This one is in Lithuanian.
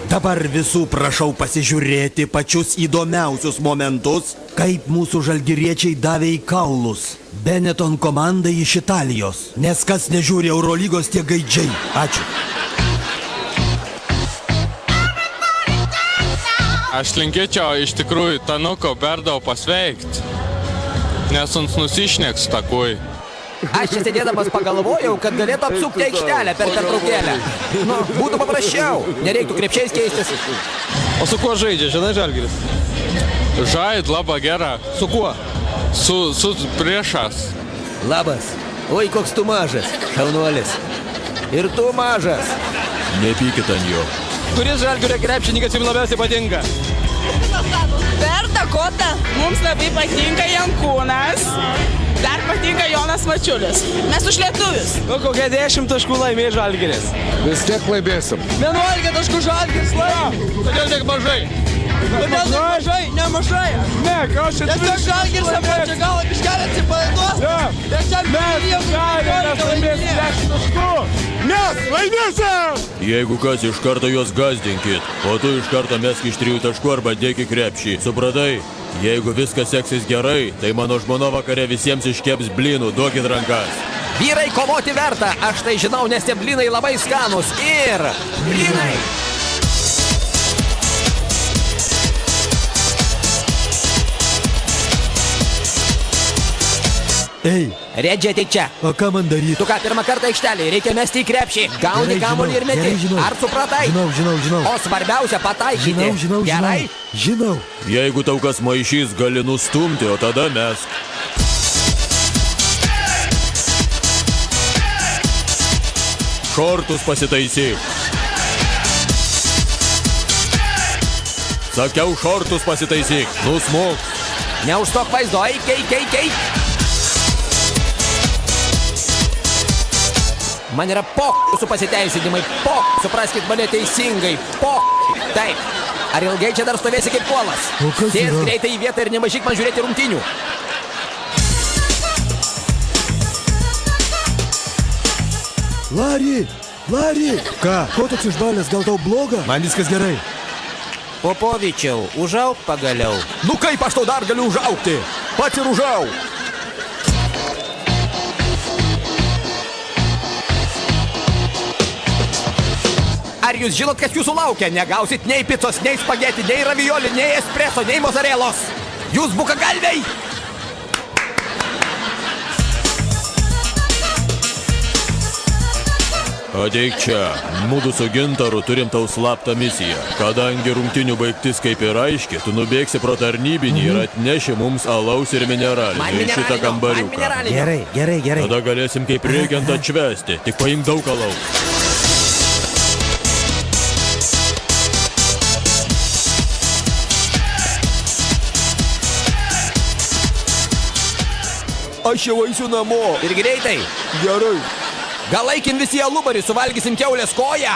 Dabar visų prašau pasižiūrėti pačius įdomiausius momentus, kaip mūsų žalgiriečiai davė į kaulus Benetton komandai iš Italijos. Nes kas nežiūri Eurolygos, tie gaidžiai. Ačiū. Aš linkėčiau iš tikrųjų Tanuko Berdau pasveikt, nes uns nusišneks takui. Aš čia sėdėdamas pagalvojau, kad galėtų apsukti aikštelę per pertraukėlę. Nu, būtų paprasčiau, nereiktų krepšiais keistis. O su kuo žaidžia, žinai, Žalgiris? Žaid labai gera. Su kuo? Su priešas. Labas. Oi, koks tu mažas, šaunuolis. Ir tu mažas. Nepykit ant jo. Kuris Žalgirio krepšininkas jums labiausiai patinka? Berta Kota, mums labai patinka Jankūnas. Dar patinka Jonas Mačiulis. Mes už lietuvius. Nu, kokie 10 taškų laimėjo Žalgiris. Vis tiek laimėsim. 11 taškų Žalgiris laimė. Kodėl tiek mažai? Kodėl tiek mažai? Nemažai. Ne, ką aš čia Tiesiog Žalgiris apačia galą biškelį atsipalaiduos. Ir čia mes laimėsim 10 taškų. Mes laimėsim! Jeigu kas, iš karto juos gazdinkit, o tu iš karto mesk iš 3 taškų arba dėk į krepšį. Supratai? Jeigu viskas seksis gerai, tai mano žmona vakare visiems iškeps blynų, duokit rankas. Vyrai, kovoti verta, aš tai žinau, nes tie blynai labai skanus. Ir blynai. Ei, Redži, ateik čia. o ką man daryti? Tu ką, pirmą kartą aikštelį, reikia mesti į krepšį. Gauni kamuolį ir meti. Ar supratai? Žinau. O svarbiausia pataikyti. Gerai? Žinau. Jeigu tau kas maišys, gali nustumti, o tada mesk. Šortus pasitaisyk. Sakiau, šortus pasitaisyk. Nusmuk. Neužstok vaizdo, eik. Man yra su pasiteisinimai, supraskit mane teisingai, Taip. Ar ilgai čia dar stovėsi kaip puolas? O kas Sėsk yra? greitai į vietą ir nemažyk man žiūrėti rungtynių. Lari! Ką? Ko toks išbalęs, gal tau bloga? Man viskas gerai. Popovičiau, užauk pagaliau. Nu kaip aš tau dar galiu užaukti? Pats ir užauk! Ar jūs žinot, kas jūsų laukia? Negausit nei picos, nei spageti, nei ravioli, nei espresso, nei mozarelos. Jūs bukagalviai! Ateik čia. Mudu su Gintaru turim tau slaptą misiją. Kadangi rungtinių baigtis kaip ir aiški, tu nubėgsi pro tarnybinį ir atneši mums alaus ir mineralinį į šitą kambariuką. Gerai. Tada galėsim kaip reikiant atšvesti. Tik paimk daug alaus. Aš jau eisiu namo. Ir greitai. Gerai. Gal eikim visi į alubarį, suvalgysim kiaulės koją.